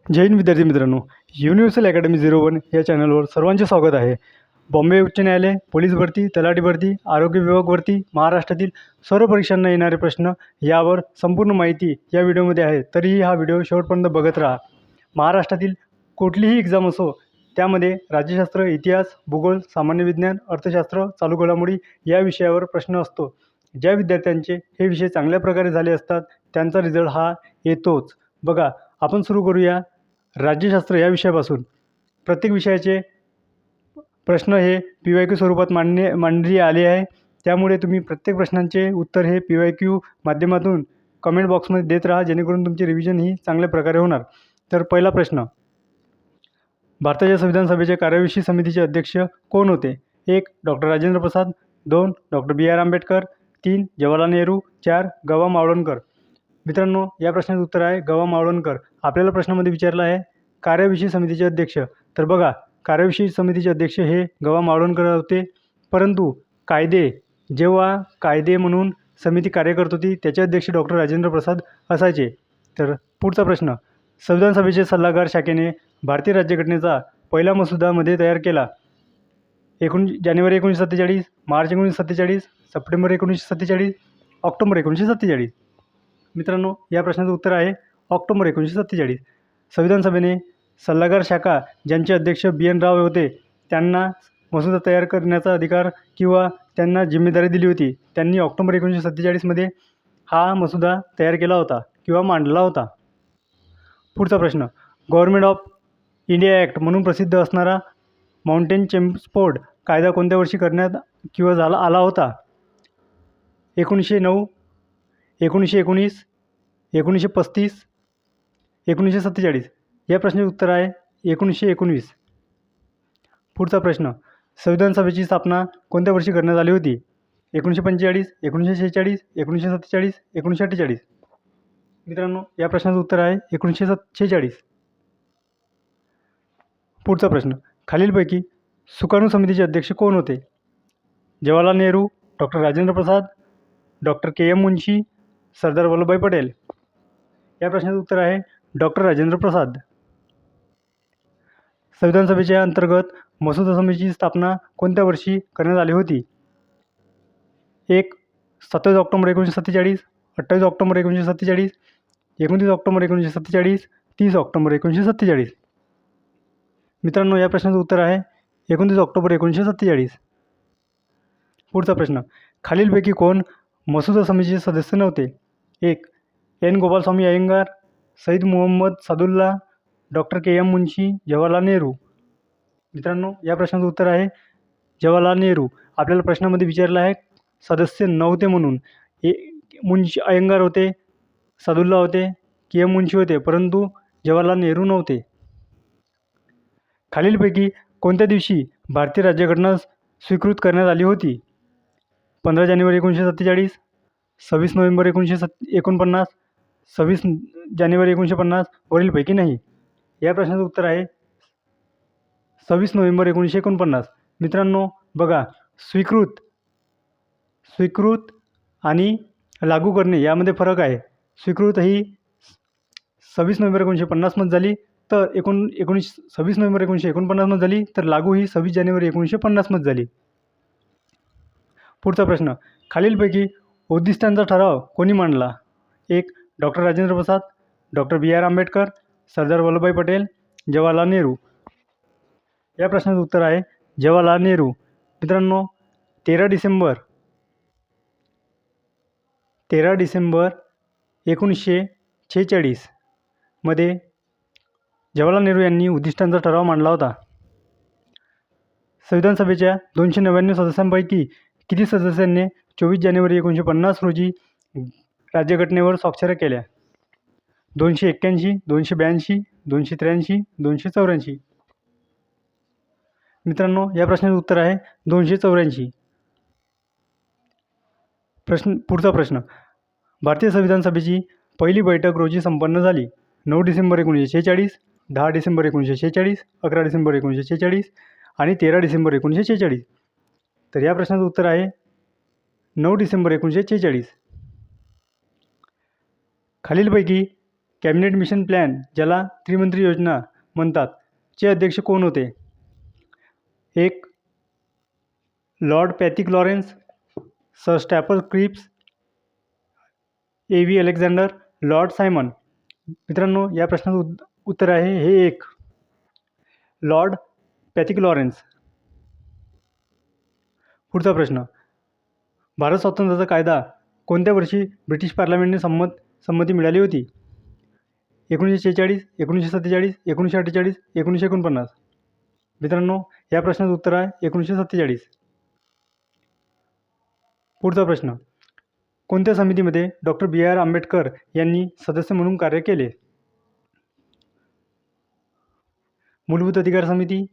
जय हिंद विद्यार्थी मित्रांनो, universal academy 01 या चॅनलवर सर्वांचे स्वागत आहे. बॉम्बे उच्च न्यायालय, पोलीस भरती, तलाठी भरती, आरोग्य विभाग भरती, महाराष्ट्रातील सर्व परीक्षांना येणारे प्रश्न यावर संपूर्ण माहिती या व्हिडिओमध्ये आहे. तरीही हा व्हिडिओ शेवटपर्यंत बघत राहा. महाराष्ट्रातील कुठलीही एक्झाम असो, त्यामध्ये राज्यशास्त्र, इतिहास, भूगोल, सामान्य विज्ञान, अर्थशास्त्र, चालू घडामोडी या विषयावर प्रश्न असतो. ज्या विद्यार्थ्यांचे हे विषय चांगल्या प्रकारे झाले असतात त्यांचा रिझल्ट हा येतोच. बघा, आपण सुरू करूया राज्यशास्त्र या विषयापासून. प्रत्येक विषयाचे प्रश्न हे PYQ स्वरूपात मांडणी आले आहे. त्यामुळे तुम्ही प्रत्येक प्रश्नांचे उत्तर हे PYQ माध्यमातून कमेंट बॉक्समध्ये देत राहा, जेणेकरून तुमची रिव्हिजन ही चांगल्या प्रकारे होणार. तर पहिला प्रश्न, भारताच्या संविधान सभेच्या कार्यविषयी समितीचे अध्यक्ष कोण होते? 1. Doctor Rajendra Prasad, 2. Doctor BR Ambedkar, 3. Jawaharlal Nehru, 4. ग. मावळणकर. मित्रांनो, या प्रश्नाचं उत्तर आहे ग. मावळणकर. आपल्याला प्रश्नामध्ये विचारलं आहे कार्यविषयी समितीचे अध्यक्ष. तर बघा, कार्यविषयी समितीचे अध्यक्ष हे ग. मावळणकर होते. परंतु जेव्हा कायदे म्हणून समिती कार्य करत होती, त्याचे अध्यक्ष डॉक्टर राजेंद्र प्रसाद असायचे. तर पुढचा प्रश्न, संविधान सभेचे सल्लागार शाखेने भारतीय राज्यघटनेचा पहिला मसुदा मध्ये तयार केला. जानेवारी 1947, मार्च 1947, सप्टेंबर 1947, ऑक्टोबर 1947. मित्रांनो, या प्रश्नाचं उत्तर आहे ऑक्टोबर 1947. संविधान सभेने सल्लागार शाखा ज्यांचे अध्यक्ष BN राव होते त्यांना मसुदा तयार करण्याचा अधिकार किंवा त्यांना जिम्मेदारी दिली होती. त्यांनी ऑक्टोबर 1947 हा मसुदा तयार केला होता किंवा मांडला होता. पुढचा प्रश्न, गव्हर्नमेंट ऑफ इंडिया ॲक्ट म्हणून प्रसिद्ध असणारा माउंटेन चेम्स्फोर्ड कायदा कोणत्या वर्षी करण्यात किंवा आला होता? 1909, 1919, 1935, 1947. या प्रश्नाचे उत्तर आहे 1919. पुढचा प्रश्न, संविधान सभेची स्थापना कोणत्या वर्षी करण्यात आली होती? 1945, 1946, 1947, 1948. मित्रांनो, या प्रश्नाचं उत्तर आहे 1946. पुढचा प्रश्न, खालीलपैकी सुकाणू समितीचे अध्यक्ष कोण होते? Jawaharlal Nehru, doctor Rajendra Prasad, doctor KM मुन्शी, सरदार वल्लभभाई पटेल. या प्रश्नाचं उत्तर आहे डॉक्टर राजेंद्र प्रसाद. संविधान सभेच्या अंतर्गत मसुदा समितीची स्थापना कोणत्या वर्षी करण्यात आली होती? 1. 27 ऑक्टोबर 1947, 28 ऑक्टोबर 1947, 29 ऑक्टोबर 1947, 30 ऑक्टोबर 1947. मित्रांनो, या प्रश्नाचं उत्तर आहे 29 ऑक्टोबर 1947. पुढचा प्रश्न, खालीलपैकी कोण मसुदा समितीचे सदस्य नव्हते? 1. N. Gopalaswami Ayyangar, Syed Mohammad Saadulla, doctor KM Munshi, Jawaharlal Nehru. मित्रांनो, या प्रश्नाचं उत्तर आहे जवाहरलाल नेहरू. आपल्याला प्रश्नामध्ये विचारलं आहे सदस्य नव्हते म्हणून. मुन्शी अय्यंगार होते, सादुल्ला होते, KM मुन्शी होते, परंतु जवाहरलाल नेहरू नव्हते. खालीलपैकी कोणत्या दिवशी भारतीय राज्यघटना स्वीकृत करण्यात आली होती? 15 जानेवारी 1947, 26 नोव्हेंबर 1949, 26 जानेवारी 1950, वरीलपैकी नाही. या प्रश्नाचं उत्तर आहे 26 नोव्हेंबर 1949. मित्रांनो, बघा, स्वीकृत आणि लागू करणे यामध्ये फरक आहे. स्वीकृत ही 26 नोव्हेंबर 1950 झाली, तर 26 नोव्हेंबर 1949 झाली, तर लागू ही 26 जानेवारी 1950 झाली. पुढचा प्रश्न, खालीलपैकी उद्दिष्टांचा ठराव कोणी मांडला? 1. Doctor Rajendra Prasad, doctor BR Ambedkar, Sardar Vallabhbhai Patel, Jawaharlal Nehru. या प्रश्नाचं उत्तर आहे जवाहरलाल नेहरू. मित्रांनो, 13 डिसेंबर 1946 मध्ये जवाहरलाल नेहरू यांनी उद्दिष्टांचा ठराव मांडला होता. संविधान सभेच्या 299 सदस्यांपैकी किती सदस्यांनी 24 जानेवारी 1950 रोजी राज्यघटनेवर स्वाक्षऱ्या केल्या? 281, 282, 283, 284. मित्रांनो, या प्रश्नाचं उत्तर आहे 284. पुढचा प्रश्न, भारतीय संविधान सभेची पहिली बैठक रोजी संपन्न झाली? 9 डिसेंबर 1946, 10 डिसेंबर 1946, 11 डिसेंबर 1946 आणि 13 डिसेंबर 1946. तर या प्रश्नाचं उत्तर आहे 9 डिसेंबर 1946. खालीलपैकी कॅबिनेट मिशन प्लॅन, ज्याला त्रिमंत्री योजना म्हणतात, चे अध्यक्ष कोण होते? 1. Lord Pethick Lawrence, sir Stafford Cripps, A.V. Alexander, lord Simon. मित्रांनो, या प्रश्नाचं उत्तर आहे हे 1. Lord Pethick Lawrence. पुढचा प्रश्न, भारत स्वातंत्र्याचा कायदा कोणत्या वर्षी ब्रिटिश पार्लमेंटने संमती मिळाली होती? 1946, 1947, 1948, 1949. मित्रांनो, या प्रश्नाचं उत्तर आहे 1947. पुढचा प्रश्न, कोणत्या समितीमध्ये डॉक्टर B.R. आंबेडकर यांनी सदस्य म्हणून कार्य केले? मूलभूत अधिकार समिती,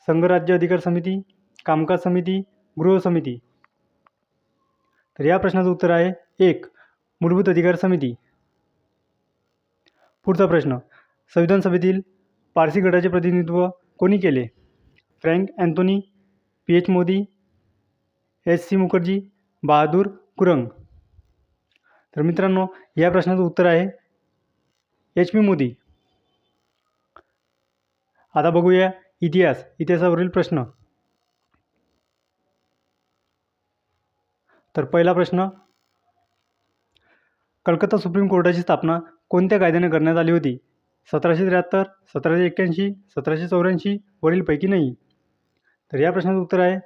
संघराज्य अधिकार समिती, कामकाज समिती, गृह समिती. तर या प्रश्नाचं उत्तर आहे 1. मूलभूत अधिकार समिती. पुढचा प्रश्न, संविधान सभेतील पारसी गटाचे प्रतिनिधित्व कोणी केले? Frank Anthony, P.H. Modi, S.C. Mukherjee, Bahadur Gurung. तर मित्रांनो, या प्रश्नाचं उत्तर आहे H.P. मोदी. आता बघूया इतिहासावरील प्रश्न. तर पहिला प्रश्न, कलकत्ता सुप्रीम कोर्टाची स्थापना कोणत्या कायद्याने करण्यात आली होती? 1773, 1781, 1784, वरीलपैकी नाही. तर या प्रश्नाचं उत्तर आहे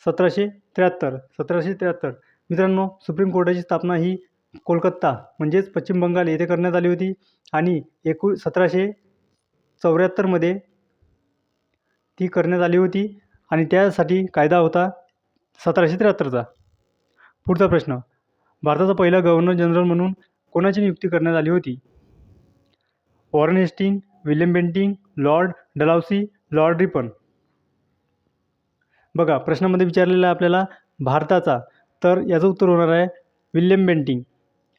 1773. 1773. मित्रांनो, सुप्रीम कोर्टाची स्थापना ही कोलकाता म्हणजेच पश्चिम बंगाल येथे करण्यात आली होती आणि 1774मध्ये ती करण्यात आली होती आणि त्यासाठी कायदा होता 1773चा. पुढचा प्रश्न, भारताचा पहिला गव्हर्नर जनरल म्हणून कोणाची नियुक्ती करण्यात आली होती? Warren Hasting, William Bentinck, lord Dalhousie, lord Ripon. बघा, प्रश्नामध्ये विचारलेला आहे आपल्याला भारताचा, तर याचं उत्तर होणार आहे विल्यम बेंटिंग.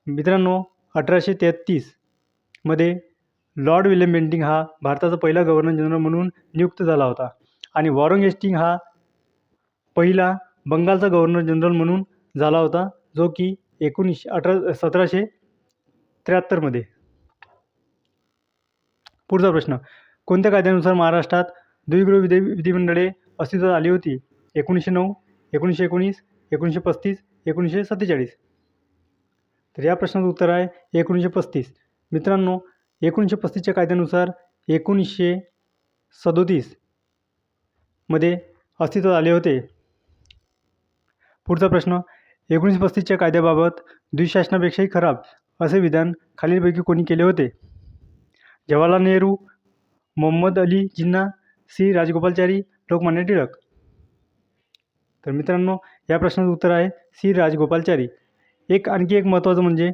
मित्रांनो, 1833मध्ये लॉर्ड विल्यम बेंटिंग हा भारताचा पहिला गव्हर्नर जनरल म्हणून नियुक्त झाला होता आणि वॉरेन हेस्टिंग हा पहिला बंगालचा गव्हर्नर जनरल म्हणून झाला होता, जो की 1773मध्ये. पुढचा प्रश्न, कोणत्या कायद्यानुसार महाराष्ट्रात द्विगृह विधिमंडळे अस्तित्वात आली होती? 1909, 1919, 1935, 1947. तर या प्रश्नाचं उत्तर आहे 1935. मित्रांनो, 1935च्या कायद्यानुसार 1937मध्ये अस्तित्वात आले होते. पुढचा प्रश्न, 1935च्या कायद्याबाबत द्विशासनापेक्षाही खराब असे विधान खालीलपैकी कोणी केले होते? जवाहरलाल नेहरू, मोहम्मद अली जिन्ना, सी राजगोपालाचारी, लोकमान्य टिळक. तर मित्रांनो, या प्रश्नाचं उत्तर आहे सी राजगोपालाचारी. आणखी एक महत्त्वाचं म्हणजे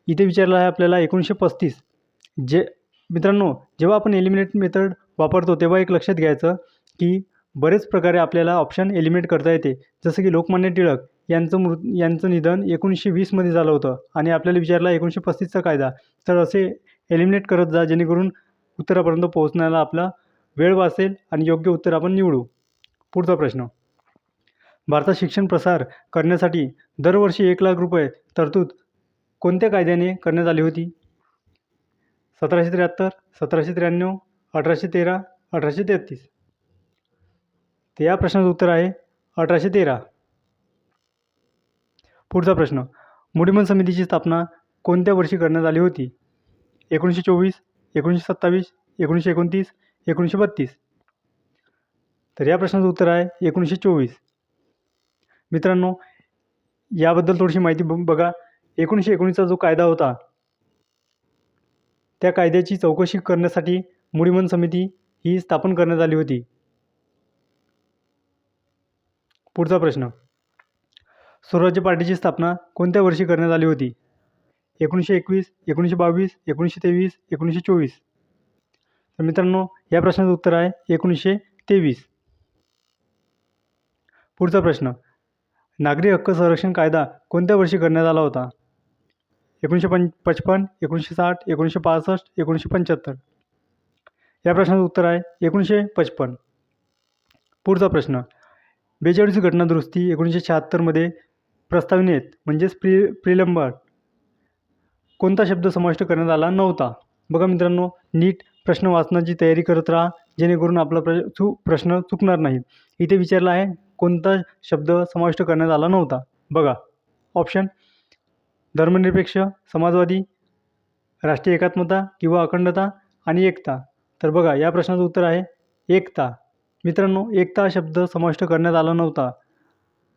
इथे विचारलं आहे आपल्याला 1935. मित्रांनो, जेव्हा आपण एलिमिनेट मेथड वापरतो तेव्हा एक लक्षात घ्यायचं की बरेच प्रकारे आपल्याला ऑप्शन एलिमिनेट करता येते. जसं की लोकमान्य टिळक यांचं निधन 1920मध्ये झालं होतं आणि आपल्याला विचारला 1935चा कायदा. तर असे एलिमिनेट करत जा, जेणेकरून उत्तरापर्यंत पोहोचण्याला आपला वेळ वाचेल आणि योग्य उत्तर आपण निवडू. पुढचा प्रश्न, भारतात शिक्षण प्रसार करण्यासाठी दरवर्षी 1,00,000 रुपये तरतूद कोणत्या कायद्याने करण्यात आली होती? 1773, 1793, 1813, 1833. तर या प्रश्नाचं उत्तर आहे 1813. पुढचा प्रश्न, मुडीमन समितीची स्थापना कोणत्या वर्षी करण्यात आली होती? 1924, 1927, 1929, 1932. तर या प्रश्नाचं उत्तर आहे 1924. मित्रांनो, याबद्दल थोडीशी माहिती बघा. 1919चा जो कायदा होता त्या कायद्याची चौकशी करण्यासाठी मुडीमन समिती ही स्थापन करण्यात आली होती. पुढचा प्रश्न, स्वराज्य पार्टीची स्थापना कोणत्या वर्षी करण्यात आली होती? 1921, 1922, 1923, 1924. तर मित्रांनो, या प्रश्नाचं उत्तर आहे 1923. पुढचा प्रश्न, नागरी हक्क संरक्षण कायदा कोणत्या वर्षी करण्यात आला होता? 1955, 1960, 1965, 1975. या प्रश्नाचं उत्तर आहे 1955. पुढचा प्रश्न, 42 घटना दुरुस्ती 1976मध्ये प्रस्तावनेत म्हणजेच प्रिलंबर कोणता शब्द समाविष्ट करण्यात आला नव्हता? बघा मित्रांनो, नीट प्रश्न वाचनाची तयारी करत राहा, जेणेकरून आपला प्रश्न चुकणार नाही. इथे विचारला आहे कोणता शब्द समाविष्ट करण्यात आला नव्हता. बघा ऑप्शन: धर्मनिरपेक्ष, समाजवादी, राष्ट्रीय एकात्मता किंवा अखंडता आणि एकता. तर बघा या प्रश्नाचं उत्तर आहे एकता. मित्रांनो, एकता हा शब्द समाविष्ट करण्यात आला नव्हता.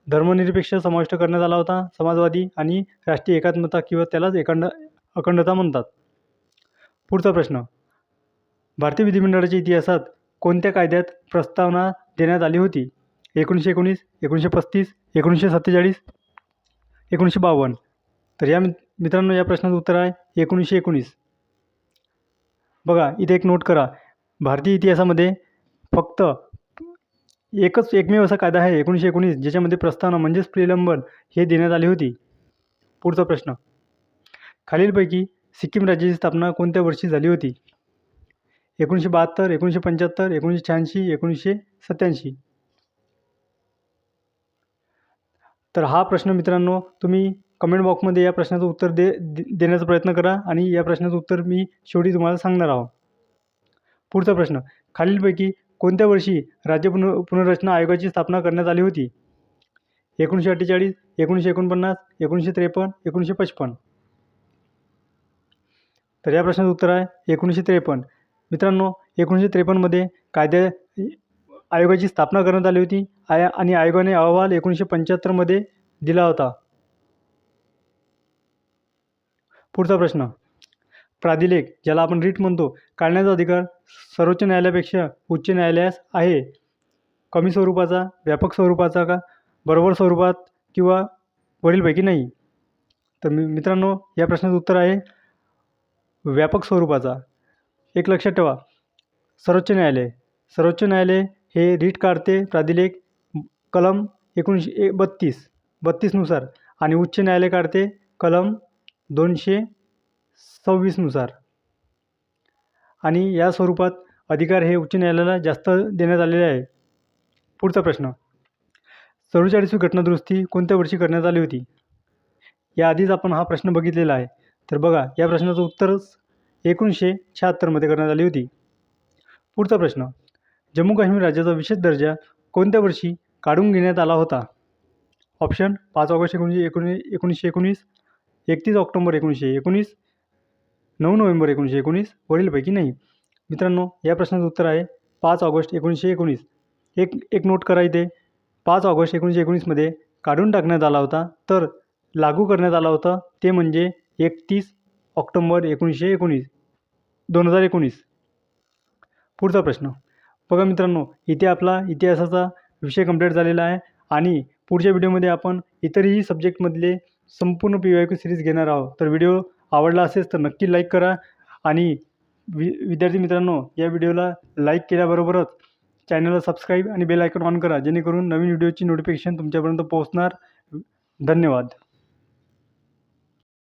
धर्मनिरपेक्ष समाविष्ट करण्यात आला होता, समाजवादी आणि राष्ट्रीय एकात्मता किंवा त्यालाच अखंडता म्हणतात. पुढचा प्रश्न: भारतीय विधिमंडळाच्या इतिहासात कोणत्या कायद्यात प्रस्तावना देण्यात आली होती? 1919, 1935, 1947, 1952. तर या मित्रांनो या प्रश्नाचं उत्तर आहे 1919. बघा इथे एक नोट करा, भारतीय इतिहासामध्ये फक्त एकमेव असा कायदा आहे 1919 ज्याच्यामध्ये प्रस्तावना म्हणजेच प्रिलंबन हे देण्यात आली होती. पुढचा प्रश्न: खालीलपैकी सिक्कीम राज्याची स्थापना कोणत्या वर्षी झाली होती? 1972, 1975, 1986, 1987. तर हा प्रश्न मित्रांनो तुम्ही कमेंट बॉक्समध्ये या प्रश्नाचं उत्तर देण्याचा प्रयत्न करा आणि या प्रश्नाचं उत्तर मी शेवटी तुम्हाला सांगणार आहोत. पुढचा प्रश्न: खालीलपैकी कोणत्या वर्षी राज्य पुनर्रचना आयोगाची स्थापना करण्यात आली होती? 1948, 1949, 1953, 1955. तर या प्रश्नाचं उत्तर आहे 1953. मित्रांनो 1953मध्ये आयोगाची स्थापना करण्यात आली होती आणि आयोगाने अहवाल 1975मध्ये दिला होता. पुढचा प्रश्न: प्राधिलेख ज्याला आपण रीट म्हणतो काढण्याचा अधिकार सर्वोच्च न्यायालयापेक्षा उच्च न्यायालयास आहे. कमी स्वरूपाचा, व्यापक स्वरूपाचा का, बरोबर स्वरूपात किंवा वरीलपैकी नाही? तर मित्रांनो या प्रश्नाचं उत्तर आहे व्यापक स्वरूपाचा. एक लक्षात ठेवा, सर्वोच्च न्यायालय हे रीट काढते प्राधिलेख कलम 1932 नुसार आणि उच्च न्यायालय काढते कलम 226 नुसार. आणि या स्वरूपात अधिकार हे उच्च न्यायालयाला जास्त देण्यात आलेले आहे. पुढचा प्रश्न: 44वी घटनादुरुस्ती कोणत्या वर्षी करण्यात आली होती? याआधीच आपण हा प्रश्न बघितलेला आहे. तर बघा या प्रश्नाचं उत्तर 1976मध्ये करण्यात आली होती. पुढचा प्रश्न: जम्मू काश्मीर राज्याचा विशेष दर्जा कोणत्या वर्षी काढून घेण्यात आला होता? ऑप्शन: 5 ऑगस्ट 1919, 31 ऑक्टोबर 1919, 9 नोव्हेंबर 1919, वरीलपैकी नाही. मित्रांनो या प्रश्नाचं उत्तर आहे 5 ऑगस्ट 1919. एक नोट करा इथे, 5 ऑगस्ट 1919मध्ये काढून टाकण्यात आला होता, तर लागू करण्यात आला होता ते म्हणजे 31 ऑक्टोबर 2019. पुढचा प्रश्न बघा मित्रांनो, इथे आपला इतिहासाचा विषय कंप्लीट झालेला आहे आणि पुढच्या व्हिडिओमध्ये आपण इतरही सब्जेक्टमधले संपूर्ण PYQ सिरीज घेणार आहोत. तर व्हिडिओ आवडला असेल तर नक्की लाईक करा आणि विद्यार्थी मित्रांनो या व्हिडिओला लाईक केल्याबरोबरच चॅनलला सबस्क्राईब आणि बेल आयकॉन ऑन करा, जेणेकरून नवीन व्हिडिओची नोटिफिकेशन तुमच्यापर्यंत पोहोचणार. धन्यवाद.